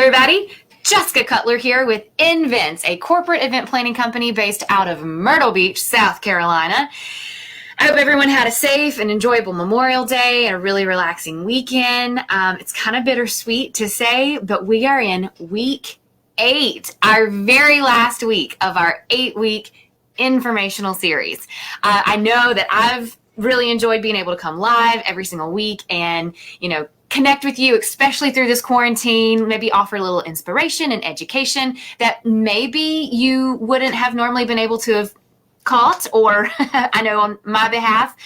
everybody, Jessica Cutler here with Invents, a corporate event planning company based out of Myrtle Beach, South Carolina. I hope everyone had a safe and enjoyable Memorial Day and a really relaxing weekend. It's kind of bittersweet to say, but we are in week 8, our very last week of our 8-week informational series. I know that I've really enjoyed being able to come live every single week and, connect with you, especially through this quarantine, maybe offer a little inspiration and education that maybe you wouldn't have normally been able to have caught, or I know on my behalf,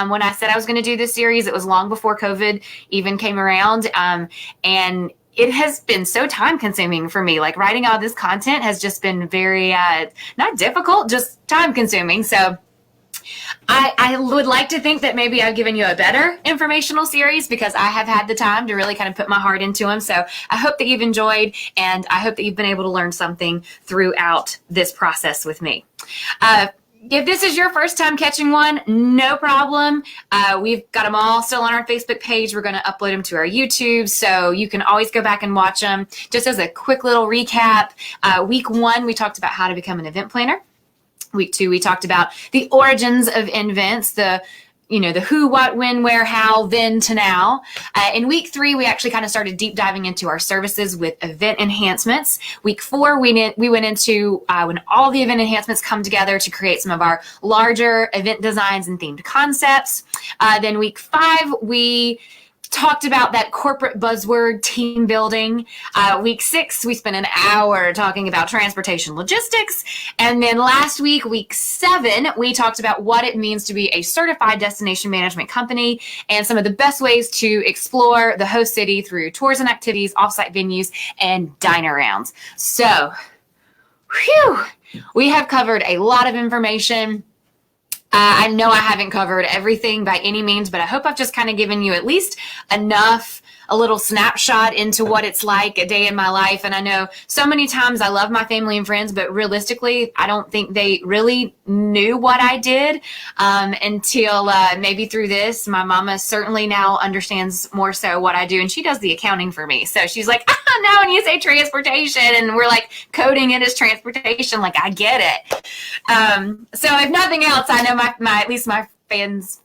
when I said I was going to do this series, it was long before COVID even came around. And it has been so time consuming for me. Like writing all this content has just been very, not difficult, just time consuming. So I would like to think that maybe I've given you a better informational series because I have had the time to really kind of put my heart into them. So I hope that you've enjoyed, and I hope that you've been able to learn something throughout this process with me. If this is your first time catching one, no problem. We've got them all still on our Facebook page. We're going to upload them to our YouTube, so you can always go back and watch them. Just as a quick little recap, week 1, we talked about how to become an event planner. Week 2, we talked about the origins of Invents, the who, what, when, where, how, then to now. In week 3, we actually kind of started deep diving into our services with event enhancements. Week 4, we went into when all the event enhancements come together to create some of our larger event designs and themed concepts. Then week 5, we talked about that corporate buzzword, team building. Week 6, we spent an hour talking about transportation logistics. And then last week, week 7, we talked about what it means to be a certified destination management company and some of the best ways to explore the host city through tours and activities, offsite venues, and dine-arounds. So, we have covered a lot of information. I know I haven't covered everything by any means, but I hope I've just kind of given you at least enough, a little snapshot into what it's like a day in my life. And I know so many times I love my family and friends, but realistically, I don't think they really knew what I did until maybe through this. My mama certainly now understands more so what I do, and she does the accounting for me. So she's like, now when you say transportation, and we're like coding it as transportation, like I get it. So if nothing else, I know my at least my fans.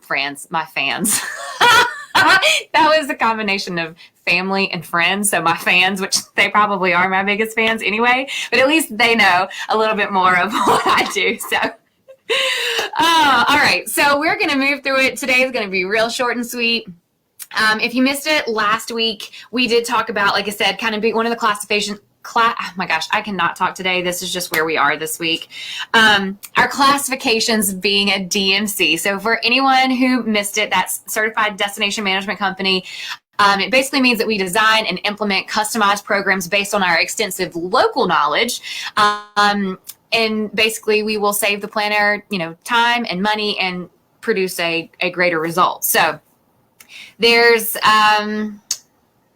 That was a combination of family and friends. So my fans, which they probably are my biggest fans anyway, but at least they know a little bit more of what I do. So, all right. So we're going to move through it. Today is going to be real short and sweet. If you missed it last week, we did talk about, like I said, kind of be one of the classification. Oh my gosh, I cannot talk today. This is just where we are this week. Our classifications being a DMC. So for anyone who missed it, that's Certified Destination Management Company. It basically means that we design and implement customized programs based on our extensive local knowledge. And basically we will save the planner, time and money and produce a greater result. So there's,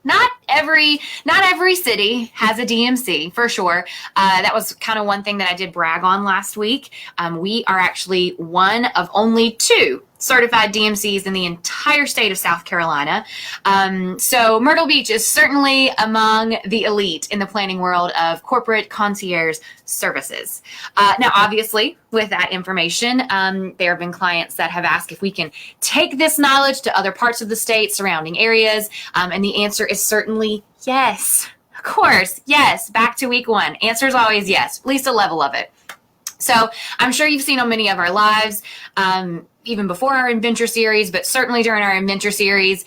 Not every city has a DMC, for sure. That was kind of one thing that I did brag on last week. We are actually one of only 2 certified DMCs in the entire state of South Carolina. So Myrtle Beach is certainly among the elite in the planning world of corporate concierge services. Now, obviously, with that information, there have been clients that have asked if we can take this knowledge to other parts of the state, surrounding areas, and the answer is certainly yes. Of course, yes. Back to week 1. Answer is always yes, at least a level of it. So I'm sure you've seen on many of our lives, even before our Adventure series, but certainly during our Adventure series,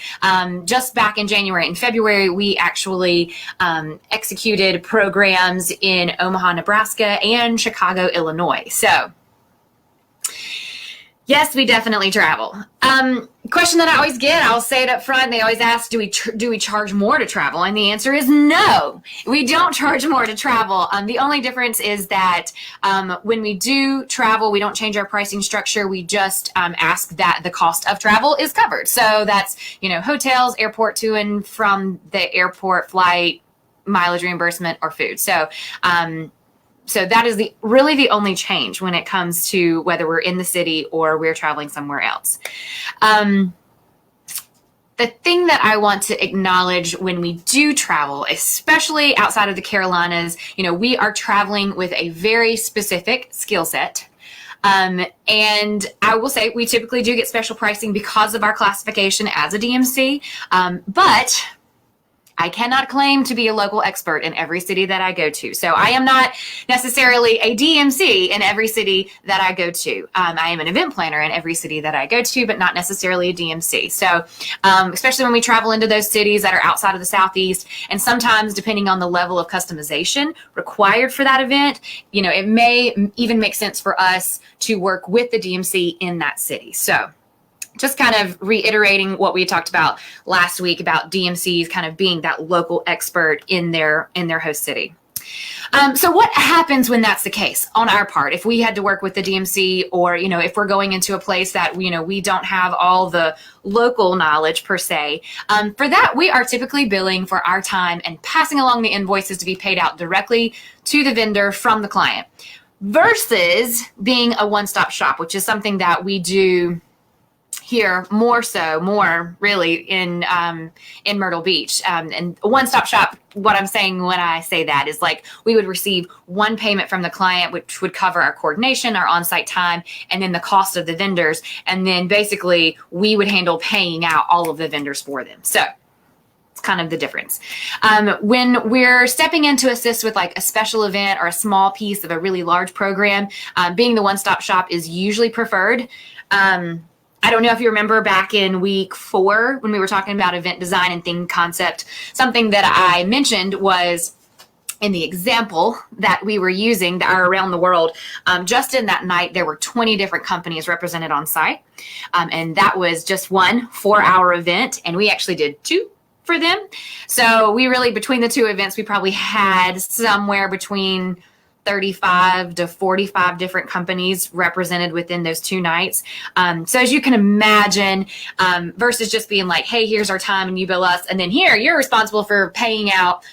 just back in January and February, we actually executed programs in Omaha, Nebraska, and Chicago, Illinois. So yes, we definitely travel. Question that I always get, I'll say it up front. They always ask, do we charge more to travel? And the answer is no, we don't charge more to travel. The only difference is that when we do travel, we don't change our pricing structure. We just ask that the cost of travel is covered. So that's, hotels, airport to and from the airport, flight, mileage reimbursement, or food. So that is really the only change when it comes to whether we're in the city or we're traveling somewhere else. the thing that I want to acknowledge when we do travel, especially outside of the Carolinas, we are traveling with a very specific skill set. And I will say we typically do get special pricing because of our classification as a DMC, but I cannot claim to be a local expert in every city that I go to. So I am not necessarily a DMC in every city that I go to. I am an event planner in every city that I go to, but not necessarily a DMC. So especially when we travel into those cities that are outside of the Southeast, and sometimes depending on the level of customization required for that event, it may even make sense for us to work with the DMC in that city. So just kind of reiterating what we talked about last week about DMCs kind of being that local expert in their host city. So what happens when that's the case on our part? If we had to work with the DMC, or, if we're going into a place that, we don't have all the local knowledge per se, for that, we are typically billing for our time and passing along the invoices to be paid out directly to the vendor from the client, versus being a one-stop shop, which is something that we do here more really in Myrtle Beach. And a one-stop shop, what I'm saying when I say that is like we would receive one payment from the client, which would cover our coordination, our on-site time, and then the cost of the vendors. And then basically we would handle paying out all of the vendors for them. So it's kind of the difference. When we're stepping in to assist with like a special event or a small piece of a really large program, being the one-stop shop is usually preferred. I don't know if you remember back in week 4 when we were talking about event design and theme concept, something that I mentioned was in the example that we were using that are around the world, just in that night, there were 20 different companies represented on site. And that was just one 4-hour event. And we actually did 2 for them. So we really, between the 2 events, we probably had somewhere between 35 to 45 different companies represented within those 2 nights. So as you can imagine, versus just being like, hey, here's our time and you bill us, and then here, you're responsible for paying out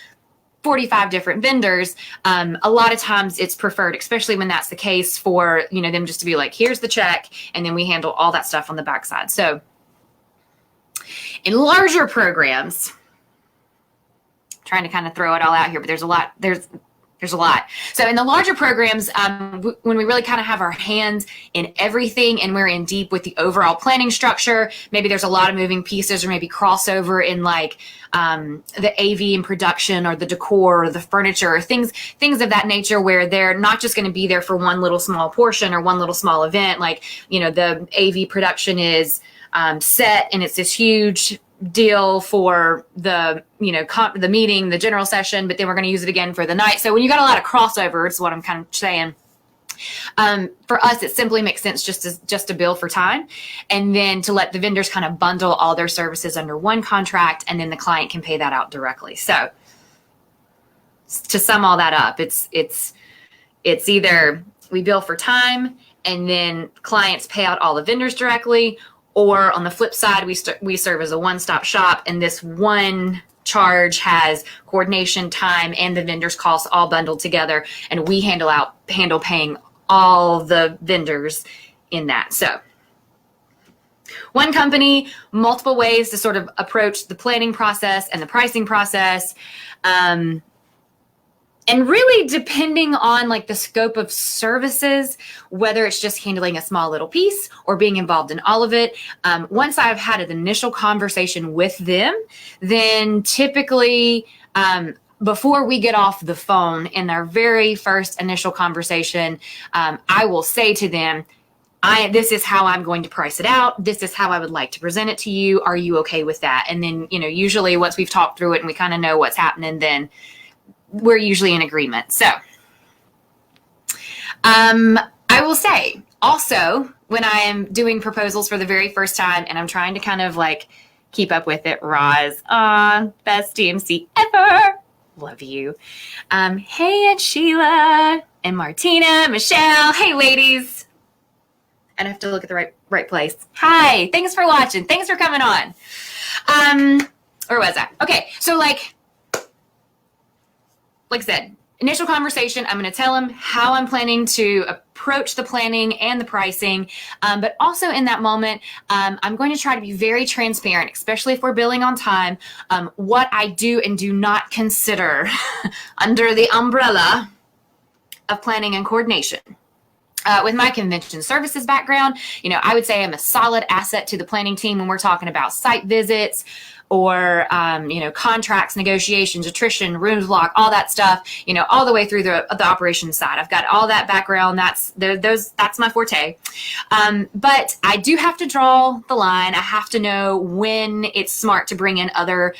45 different vendors. A lot of times it's preferred, especially when that's the case, for them just to be like, here's the check, and then we handle all that stuff on the backside. So in larger programs, trying to kind of throw it all out here, but there's a lot. There's a lot. So in the larger programs, when we really kind of have our hands in everything and we're in deep with the overall planning structure, maybe there's a lot of moving pieces, or maybe crossover in like the AV and production, or the decor, or the furniture, or things of that nature, where they're not just going to be there for one little small portion or one little small event. Like, the AV production is set and it's this huge deal for the the meeting, the general session, but then we're going to use it again for the night. So when you got a lot of crossover, is what I'm kind of saying. For us, it simply makes sense just to bill for time, and then to let the vendors kind of bundle all their services under one contract, and then the client can pay that out directly. So to sum all that up, it's either we bill for time and then clients pay out all the vendors directly, or on the flip side, we serve as a one-stop shop, and this one charge has coordination, time, and the vendor's costs all bundled together, and we handle paying all the vendors in that. So one company, multiple ways to sort of approach the planning process and the pricing process. And really depending on like the scope of services, whether it's just handling a small little piece or being involved in all of it. Once I've had an initial conversation with them, then typically before we get off the phone in our very first initial conversation, I will say to them, this is how I'm going to price it out. This is how I would like to present it to you. Are you okay with that? And then, usually once we've talked through it and we kind of know what's happening, then we're usually in agreement. So I will say also, when I am doing proposals for the very first time and I'm trying to kind of like keep up with it, Roz, best DMC ever. Love you. Hey, and Sheila and Martina, Michelle. Hey, ladies. And I have to look at the right place. Hi, thanks for watching. Thanks for coming on. Where was I? Okay, so like I said, initial conversation, I'm going to tell them how I'm planning to approach the planning and the pricing. But also in that moment, I'm going to try to be very transparent, especially if we're billing on time, what I do and do not consider under the umbrella of planning and coordination. With my convention services background, I would say I'm a solid asset to the planning team when we're talking about site visits or, contracts, negotiations, attrition, rooms block, all that stuff, all the way through the operations side. I've got all that background. That's my forte. But I do have to draw the line. I have to know when it's smart to bring in other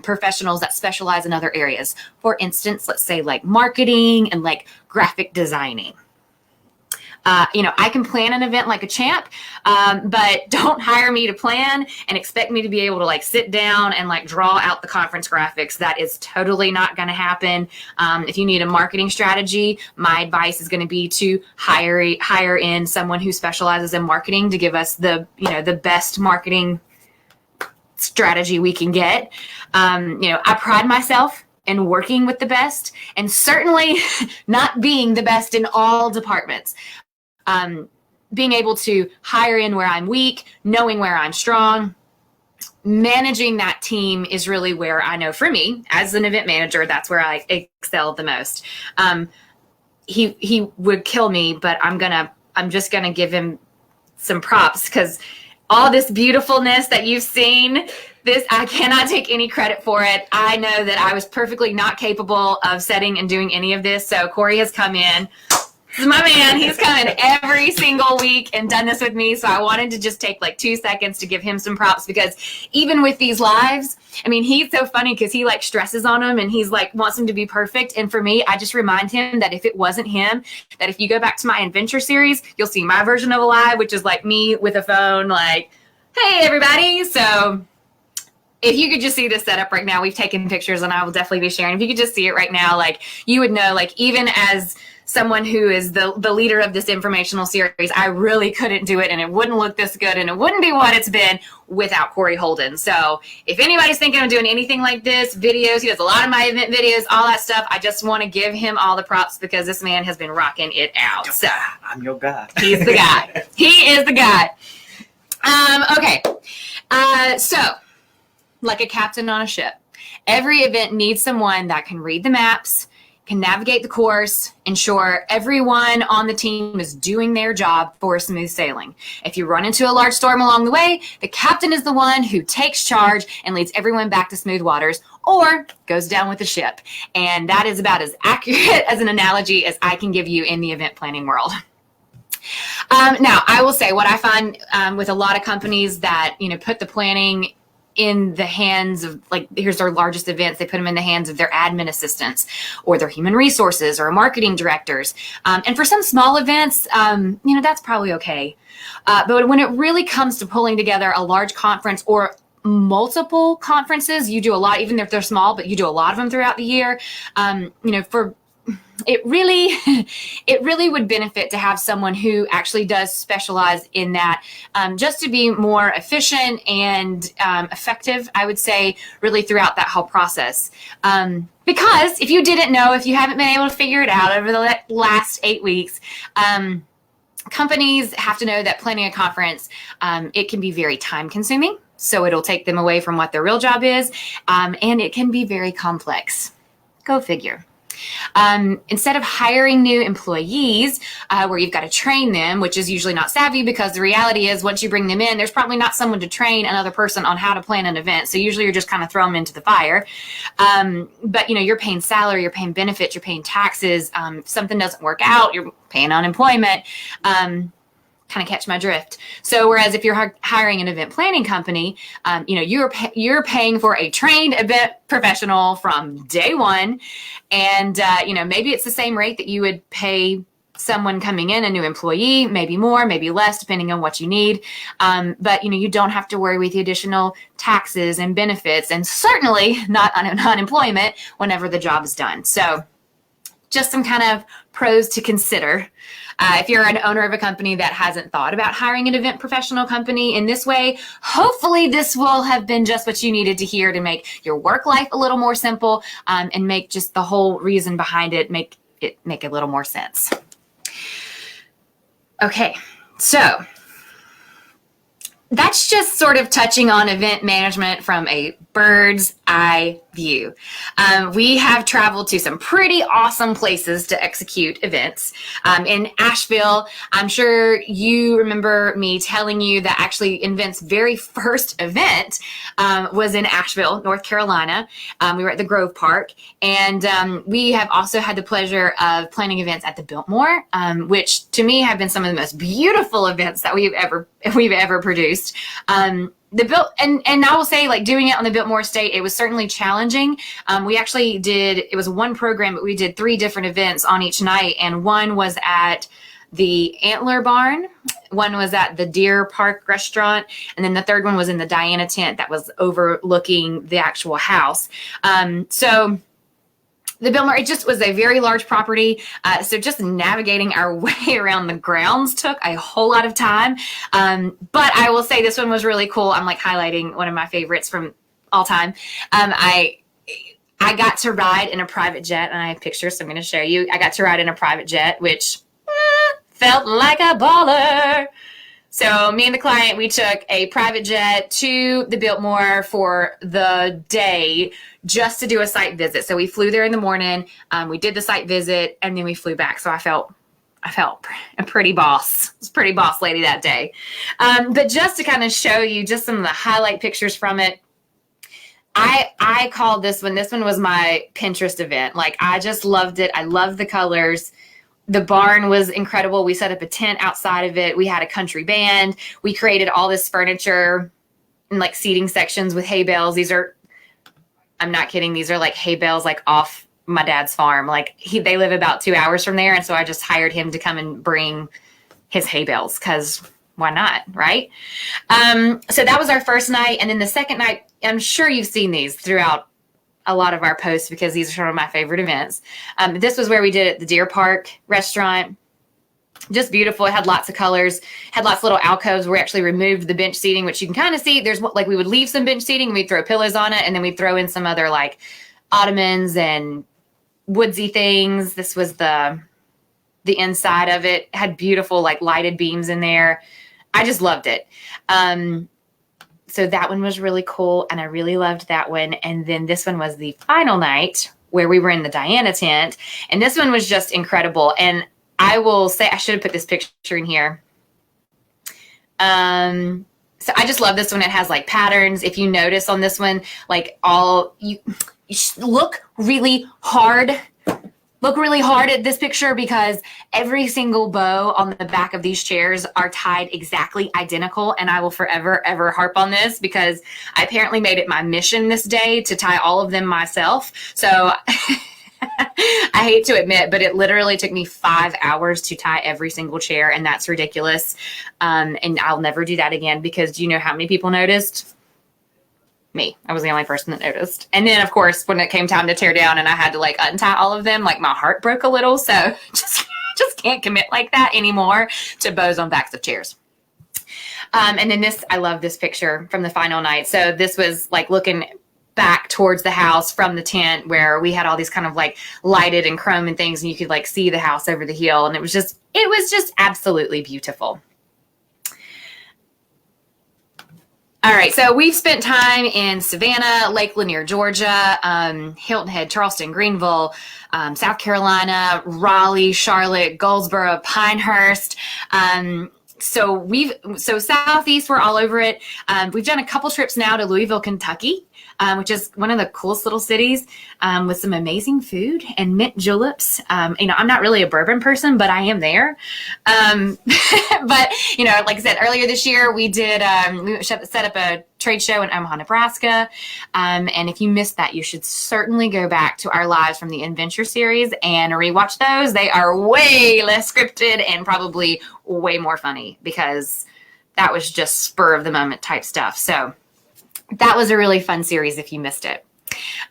professionals that specialize in other areas. For instance, let's say like marketing and like graphic designing. I can plan an event like a champ, but don't hire me to plan and expect me to be able to like sit down and like draw out the conference graphics. That is totally not going to happen. If you need a marketing strategy, my advice is going to be to hire in someone who specializes in marketing to give us the best marketing strategy we can get. I pride myself in working with the best and certainly not being the best in all departments. Being able to hire in where I'm weak, knowing where I'm strong, managing that team is really where I know for me as an event manager, that's where I excel the most. He would kill me, but I'm just gonna give him some props because all this beautifulness that you've seen, I cannot take any credit for it. I know that I was perfectly not capable of setting and doing any of this. So Corey has come in. This is my man. He's come in every single week and done this with me. So I wanted to just take like 2 seconds to give him some props because even with these lives, he's so funny because he like stresses on them and he's like wants them to be perfect. And for me, I just remind him that if it wasn't him, that if you go back to my adventure series, you'll see my version of a live, which is like me with a phone, like, hey, everybody. So if you could just see this setup right now, we've taken pictures and I will definitely be sharing. If you could just see it right now, like you would know, like even as someone who is the leader of this informational series, I really couldn't do it and it wouldn't look this good and it wouldn't be what it's been without Corey Holden. So if anybody's thinking of doing anything like this, videos, he does a lot of my event videos, all that stuff, I just want to give him all the props because this man has been rocking it out. So I'm your guy. He's the guy. He is the guy. Okay. So like a captain on a ship, every event needs someone that can read the maps, can navigate the course, ensure everyone on the team is doing their job for smooth sailing. If you run into a large storm along the way, the captain is the one who takes charge and leads everyone back to smooth waters or goes down with the ship. And that is about as accurate as an analogy as I can give you in the event planning world. Now, I will say what I find with a lot of companies that, put the planning in the hands of, like, here's our largest events, they put them in the hands of their admin assistants or their human resources or marketing directors. And for some small events, that's probably okay. But when it really comes to pulling together a large conference or multiple conferences, you do a lot, even if they're small, but you do a lot of them throughout the year, it really would benefit to have someone who actually does specialize in that, just to be more efficient and effective, I would say, really throughout that whole process. Because if you didn't know, if you haven't been able to figure it out over the last 8 weeks, companies have to know that planning a conference, it can be very time consuming. So it'll take them away from what their real job is. And it can be very complex. Go figure. Instead of hiring new employees where you've got to train them, which is usually not savvy because the reality is once you bring them in, there's probably not someone to train another person on how to plan an event. So usually you're just kind of throwing them into the fire. But you're paying salary, you're paying benefits, you're paying taxes. If something doesn't work out, you're paying unemployment. Kind of catch my drift. So whereas if you're hiring an event planning company, you're paying for a trained event professional from day one. And, maybe it's the same rate that you would pay someone coming in, a new employee, maybe more, maybe less, depending on what you need. But, you don't have to worry with the additional taxes and benefits and certainly not unemployment whenever the job is done. So just some kind of pros to consider. If you're an owner of a company that hasn't thought about hiring an event professional company in this way, hopefully this will have been just what you needed to hear to make your work life a little more simple, and make just the whole reason behind it make a little more sense. Okay, so that's just sort of touching on event management from a bird's eye view. We have traveled to some pretty awesome places to execute events. In Asheville, I'm sure you remember me telling you that actually INVENT's very first event was in Asheville, North Carolina. We were at the Grove Park, and we have also had the pleasure of planning events at the Biltmore, which to me have been some of the most beautiful events that we've ever produced. And I will say, like, doing it on the Biltmore Estate, it was certainly challenging. We actually it was one program, but we did 3 different events on each night. And one was at the Antler Barn, one was at the Deer Park Restaurant, and then the third one was in the Diana tent that was overlooking the actual house. So the Biltmore, it just was a very large property. So just navigating our way around the grounds took a whole lot of time. But I will say this one was really cool. I'm like highlighting one of my favorites from all time. I got to ride in a private jet, and I have pictures, so I'm going to show you. I got to ride in a private jet, which felt like a baller. So me and the client, we took a private jet to the Biltmore for the day just to do a site visit. So we flew there in the morning, we did the site visit, and then we flew back. So I felt a pretty boss. I was a pretty boss lady that day. But just to kind of show you just some of the highlight pictures from it, I called this one was my Pinterest event. Like, I just loved it. I loved the colors. The barn was incredible. We set up a tent outside of it. We had a country band. We created all this furniture and like seating sections with hay bales. I'm not kidding. These are like hay bales, like off my dad's farm. Like they live about 2 hours from there. And so I just hired him to come and bring his hay bales, because why not? Right. So that was our first night. And then the second night, I'm sure you've seen these throughout a lot of our posts because these are some of my favorite events. This was where we did it at the Deer Park Restaurant. Just beautiful. It had lots of colors, had lots of little alcoves. We actually removed the bench seating, which you can kind of see. There's like, we would leave some bench seating and we'd throw pillows on it. And then we'd throw in some other like ottomans and woodsy things. This was the inside of it. It had beautiful like lighted beams in there. I just loved it. So that one was really cool, and I really loved that one. And then this one was the final night where we were in the Diana tent, and this one was just incredible. And I will say, I should have put this picture in here. So I just love this one. It has like patterns. If you notice on this one, like you look really hard. Look really hard at this picture, because every single bow on the back of these chairs are tied exactly identical. And I will forever, ever harp on this, because I apparently made it my mission this day to tie all of them myself. So I hate to admit, but it literally took me 5 hours to tie every single chair. And that's ridiculous. And I'll never do that again, because do you know how many people noticed? Me. I was the only person that noticed. And then, of course, when it came time to tear down and I had to like untie all of them, like my heart broke a little. So just can't commit like that anymore to bows on backs of chairs. And then I love this picture from the final night. So this was like looking back towards the house from the tent, where we had all these kind of like lighted and chrome and things, and you could like see the house over the hill. And it was just absolutely beautiful. All right, so we've spent time in Savannah, Lake Lanier, Georgia, Hilton Head, Charleston, Greenville, South Carolina, Raleigh, Charlotte, Goldsboro, Pinehurst. So Southeast, we're all over it. We've done a couple trips now to Louisville, Kentucky, which is one of the coolest little cities, with some amazing food and mint juleps. I'm not really a bourbon person, but I am there. But, like I said, earlier this year, we did, we set up a trade show in Omaha, Nebraska. And if you missed that, you should certainly go back to our lives from the Adventure series and rewatch those. They are way less scripted and probably way more funny, because that was just spur of the moment type stuff. So that was a really fun series if you missed it.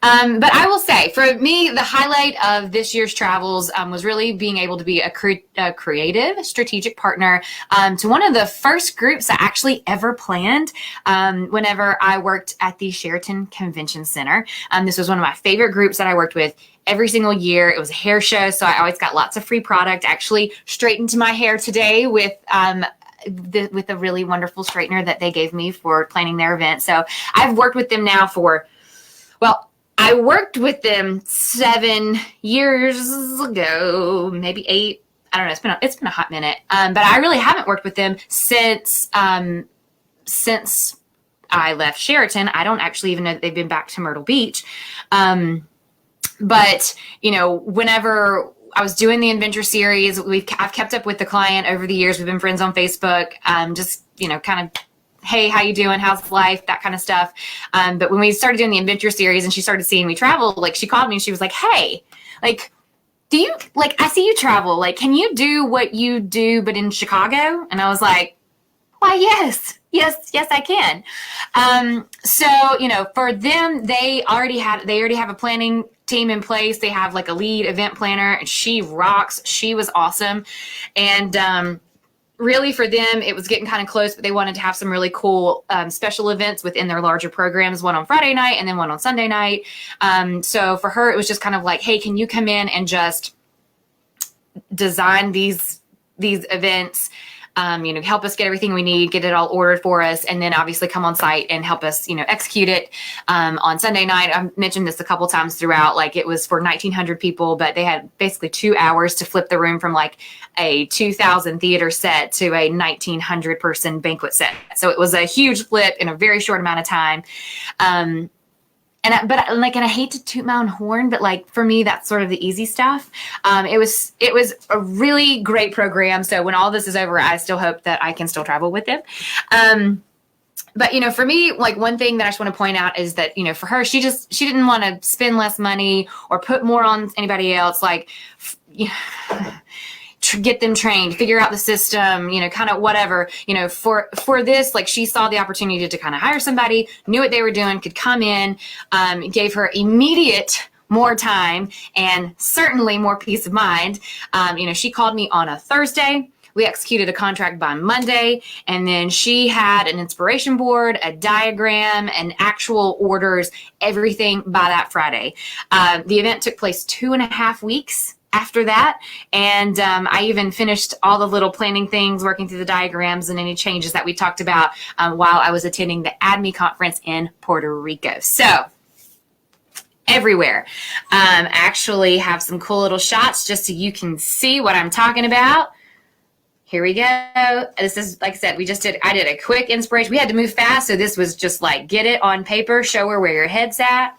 But I will say, for me, the highlight of this year's travels was really being able to be a creative, strategic partner to one of the first groups I actually ever planned whenever I worked at the Sheraton Convention Center. This was one of my favorite groups that I worked with every single year. It was a hair show, so I always got lots of free product. I actually straightened my hair today with a really wonderful straightener that they gave me for planning their event. So I've worked with them now for, well, I worked with them 7 years ago, maybe 8. I don't know. It's been a hot minute. But I really haven't worked with them since I left Sheraton. I don't actually even know that they've been back to Myrtle Beach. But whenever I was doing the adventure series, I've kept up with the client over the years. We've been friends on Facebook. Just kind of, hey, how you doing? How's life? That kind of stuff. But when we started doing the adventure series and she started seeing me travel, like she called me and she was like, hey, like, do you, like, I see you travel. Like, can you do what you do, but in Chicago? And I was like, why, yes, I can. So, for them, they already have a planning team in place. They have like a lead event planner and she rocks. She was awesome. And, really for them, it was getting kind of close, but they wanted to have some really cool special events within their larger programs, one on Friday night and then one on Sunday night. So for her, it was just kind of like, hey, can you come in and just design these events, help us get everything we need, get it all ordered for us, and then obviously come on site and help us, execute it. On Sunday night, I mentioned this a couple times throughout, like it was for 1,900 people, but they had basically 2 hours to flip the room from like a 2,000 theater set to a 1,900 person banquet set. So it was a huge flip in a very short amount of time. And I hate to toot my own horn, but like for me, that's sort of the easy stuff. It was a really great program. So when all this is over, I still hope that I can still travel with them. But for me, like one thing that I just want to point out is that, for her, she didn't want to spend less money or put more on anybody else. Like, get them trained, figure out the system, kind of whatever, for this, like she saw the opportunity to kind of hire somebody, knew what they were doing, could come in, gave her immediate more time and certainly more peace of mind. She called me on a Thursday. We executed a contract by Monday, and then she had an inspiration board, a diagram, and actual orders, everything by that Friday. The event took place 2.5 weeks after that. And I even finished all the little planning things, working through the diagrams and any changes that we talked about while I was attending the ADME conference in Puerto Rico. So everywhere. Actually have some cool little shots just so you can see what I'm talking about. Here we go. This is, like I said, I did a quick inspiration. We had to move fast. So this was just like, get it on paper, show her where your head's at.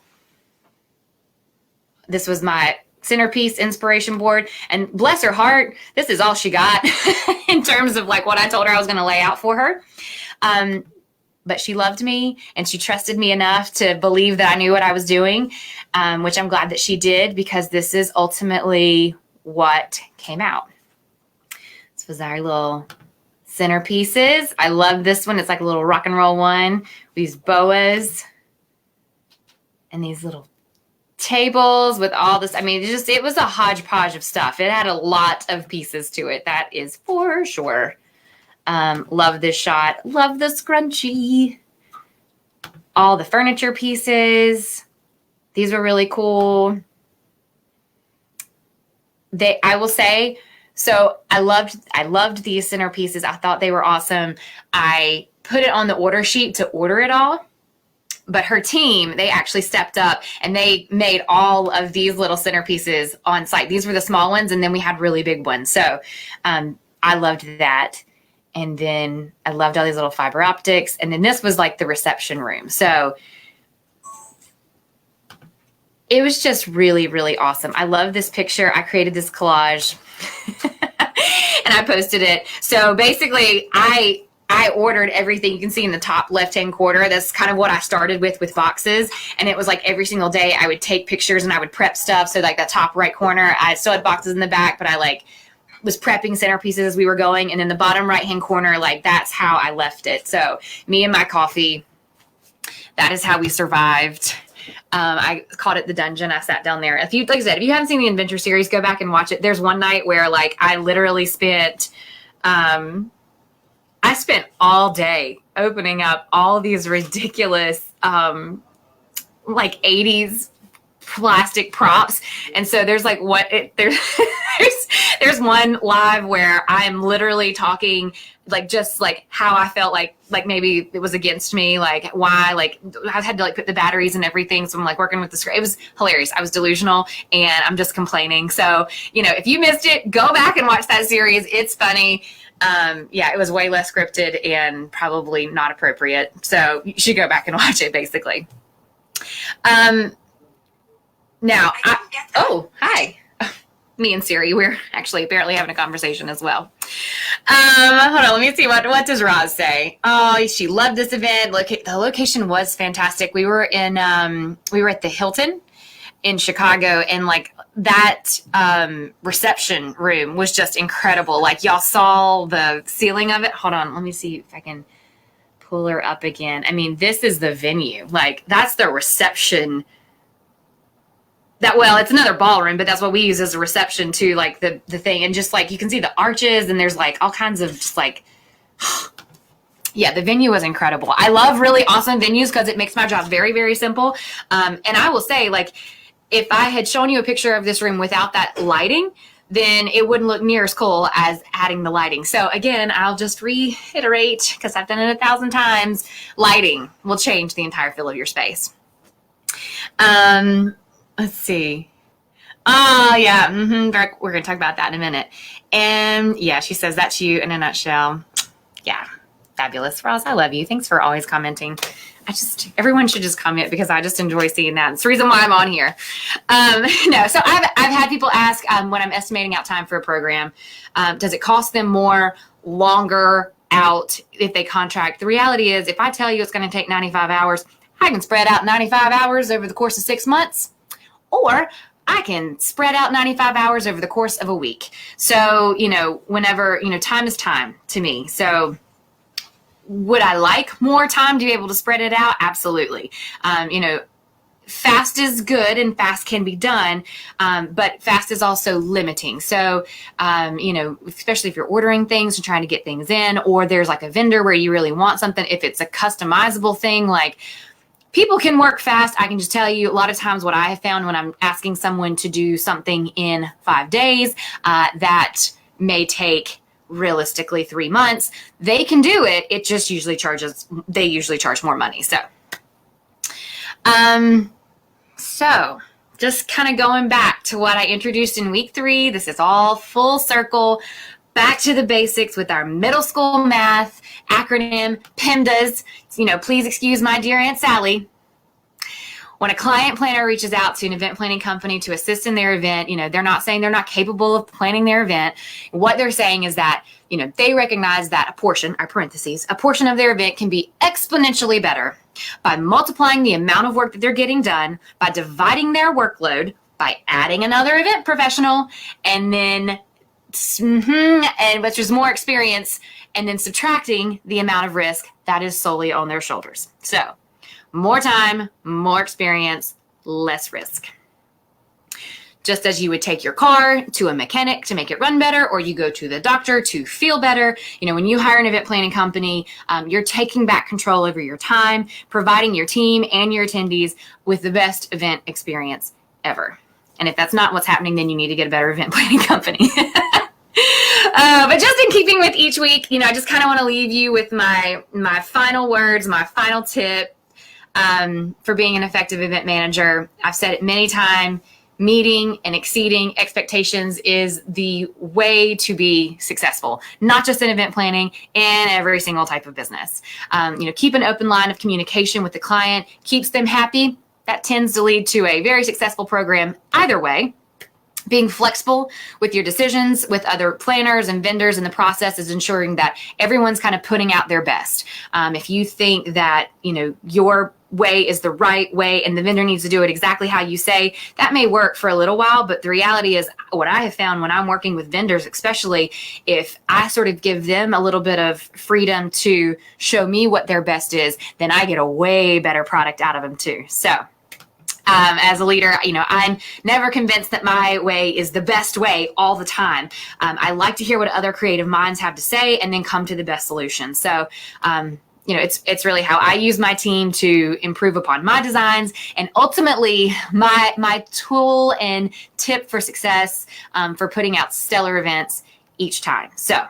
This was my centerpiece inspiration board, and bless her heart, this is all she got in terms of like what I told her I was going to lay out for her. But she loved me and she trusted me enough to believe that I knew what I was doing, which I'm glad that she did, because this is ultimately what came out. This was our little centerpieces. I love this one. It's like a little rock and roll one. These boas and these little tables with all this. I mean, it was a hodgepodge of stuff. It had a lot of pieces to it. That is for sure. Love this shot. Love the scrunchie. All the furniture pieces. These were really cool. I will say, so I loved these centerpieces. I thought they were awesome. I put it on the order sheet to order it all. But her team, they actually stepped up and they made all of these little centerpieces on site. These were the small ones, and then we had really big ones. So I loved that. And then I loved all these little fiber optics. And then this was like the reception room. So it was just really, really awesome. I love this picture. I created this collage and I posted it. So basically, I ordered everything you can see in the top left-hand corner. That's kind of what I started with boxes. And it was like every single day I would take pictures and I would prep stuff. So like that top right corner, I still had boxes in the back, but I like was prepping centerpieces as we were going. And then the bottom right-hand corner, like that's how I left it. So me and my coffee, that is how we survived. I called it the dungeon. I sat down there. Like I said, if you haven't seen the adventure series, go back and watch it. There's one night where like I literally spent all day opening up all these ridiculous like 80s plastic props. And so there's like there's one live where I'm literally talking like just like how I felt like maybe it was against me, like why, like I had to like put the batteries and everything. So I'm like working with the script. It was hilarious. I was delusional and I'm just complaining. So, you know, if you missed it, go back and watch that series. It's funny. Yeah, it was way less scripted and probably not appropriate. So you should go back and watch it basically. Now, hi. Me and Siri, we're actually apparently having a conversation as well. Hold on, let me see, what does Roz say? Oh, she loved this event. The location was fantastic. We were at the Hilton in Chicago, and like that reception room was just incredible. Like y'all saw the ceiling of it. Hold on, let me see if I can pull her up again. I mean, this is the venue. Like that's the reception. Well, it's another ballroom, but that's what we use as a reception to like the thing. And just like, you can see the arches and there's like all kinds of just like, yeah, the venue was incredible. I love really awesome venues because it makes my job very, very simple. And I will say, like, if I had shown you a picture of this room without that lighting, then it wouldn't look near as cool as adding the lighting. So again, I'll just reiterate, because I've done it 1,000 times, lighting will change the entire feel of your space. Let's see. Oh, yeah. We're going to talk about that in a minute. And yeah, she says that's you in a nutshell. Yeah. Fabulous. Ross, I love you. Thanks for always commenting. Everyone should just comment because I just enjoy seeing that. It's the reason why I'm on here. No, so I've had people ask when I'm estimating out time for a program, does it cost them more, longer out if they contract? The reality is, if I tell you it's going to take 95 hours, I can spread out 95 hours over the course of 6 months. Or I can spread out 95 hours over the course of a week. So, you know, whenever, you know, time is time to me. So would I like more time to be able to spread it out? Absolutely. You know, fast is good and fast can be done, but fast is also limiting. So, you know, especially if you're ordering things and trying to get things in, or there's like a vendor where you really want something, if it's a customizable thing, like, people can work fast. I can just tell you a lot of times what I have found when I'm asking someone to do something in 5 days, that may take realistically 3 months. They can do it. It just usually they usually charge more money. So just kind of going back to what I introduced in week 3, this is all full circle, back to the basics with our middle school math acronym, PEMDAS. You know, please excuse my dear Aunt Sally. When a client planner reaches out to an event planning company to assist in their event, you know, they're not saying they're not capable of planning their event. What they're saying is that, you know, they recognize that a portion of their event can be exponentially better by multiplying the amount of work that they're getting done, by dividing their workload, by adding another event professional, and then and which is more experience, and then subtracting the amount of risk that is solely on their shoulders. So more time, more experience, less risk. Just as you would take your car to a mechanic to make it run better, or you go to the doctor to feel better, you know, when you hire an event planning company, you're taking back control over your time, providing your team and your attendees with the best event experience ever. And if that's not what's happening, then you need to get a better event planning company. But just in keeping with each week, you know, I just kind of want to leave you with my final words, my final tip for being an effective event manager. I've said it many times, meeting and exceeding expectations is the way to be successful, not just in event planning, in every single type of business. You know, keep an open line of communication with the client, keeps them happy. That tends to lead to a very successful program either way. Being flexible with your decisions with other planners and vendors in the process is ensuring that everyone's kind of putting out their best. If you think that, you know, your way is the right way and the vendor needs to do it exactly how you say, that may work for a little while, but the reality is, what I have found when I'm working with vendors, especially if I sort of give them a little bit of freedom to show me what their best is, then I get a way better product out of them too. So As a leader, I'm never convinced that my way is the best way all the time. I like to hear what other creative minds have to say and then come to the best solution. So, it's really how I use my team to improve upon my designs, and ultimately my tool and tip for success for putting out stellar events each time. So,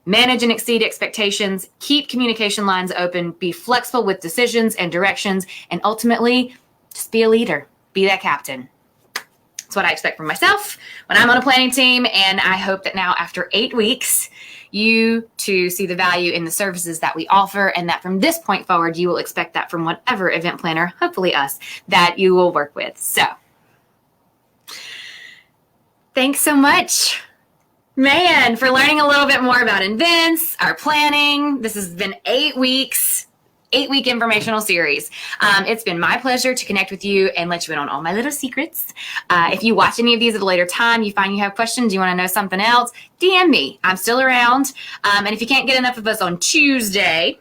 manage and exceed expectations, keep communication lines open, be flexible with decisions and directions, and ultimately, just be a leader. Be that captain. That's what I expect from myself when I'm on a planning team, and I hope that now after 8 weeks, you too see the value in the services that we offer, and that from this point forward, you will expect that from whatever event planner, hopefully us, that you will work with. So, thanks so much, man, for learning a little bit more about events, our planning. This has been 8 weeks. 8-week informational series. It's been my pleasure to connect with you and let you in on all my little secrets. If you watch any of these at a later time, you find you have questions, you want to know something else, DM me. I'm still around. And if you can't get enough of us on Tuesday,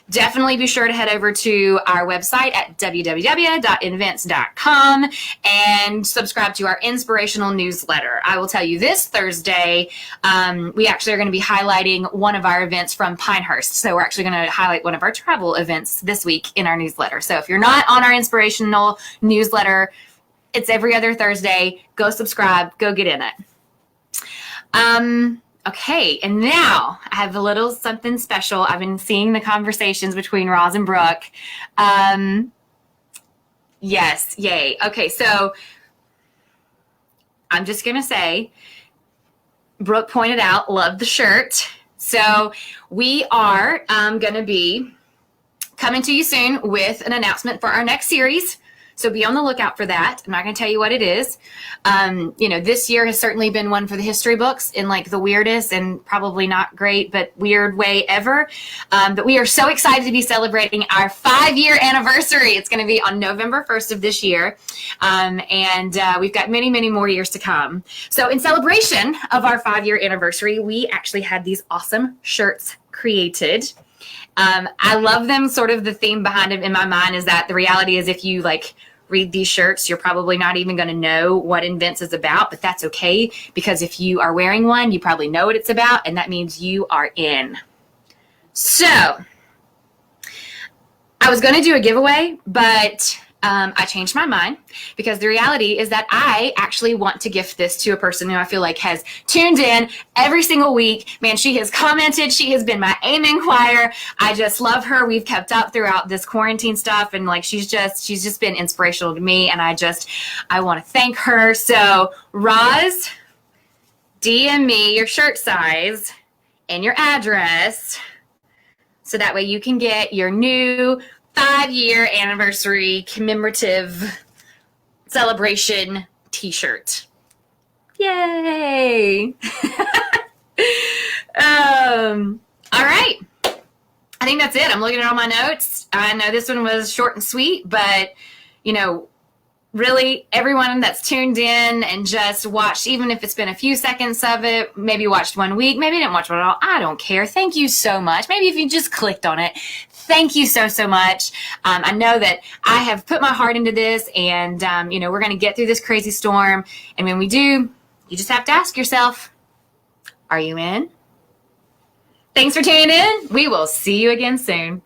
definitely be sure to head over to our website at www.invents.com and subscribe to our inspirational newsletter. I will tell you this Thursday, we actually are going to be highlighting one of our events from Pinehurst. So we're actually going to highlight one of our travel events this week in our newsletter. So if you're not on our inspirational newsletter, it's every other Thursday. Go subscribe, go get in it. Okay, and now I have a little something special. I've been seeing the conversations between Roz and Brooke. Yes, yay. Okay, so I'm just going to say, Brooke pointed out, love the shirt. So we are going to be coming to you soon with an announcement for our next series. So be on the lookout for that. I'm not going to tell you what it is. This year has certainly been one for the history books in like the weirdest and probably not great, but weird way ever. But we are so excited to be celebrating our 5-year anniversary. It's going to be on November 1st of this year. And we've got many, many more years to come. So in celebration of our 5-year anniversary, we actually had these awesome shirts created. I love them. Sort of the theme behind it in my mind is that the reality is if you read these shirts, you're probably not even going to know what Invents is about, but that's okay, because if you are wearing one, you probably know what it's about, and that means you are in. So I was going to do a giveaway, but I changed my mind, because the reality is that I actually want to gift this to a person who I feel like has tuned in every single week. Man, she has commented. She has been my Amen choir. I just love her. We've kept up throughout this quarantine stuff, and she's just been inspirational to me, and I want to thank her. So Roz, DM me your shirt size and your address, so that way you can get your new 5-year anniversary commemorative celebration t-shirt. Yay! All right. I think that's it. I'm looking at all my notes. I know this one was short and sweet, but really everyone that's tuned in and just watched, even if it's been a few seconds of it, maybe watched 1 week, maybe didn't watch it at all, I don't care. Thank you so much. Maybe if you just clicked on it, thank you so, so much. I know that I have put my heart into this, and, we're going to get through this crazy storm. And when we do, you just have to ask yourself, are you in? Thanks for tuning in. We will see you again soon.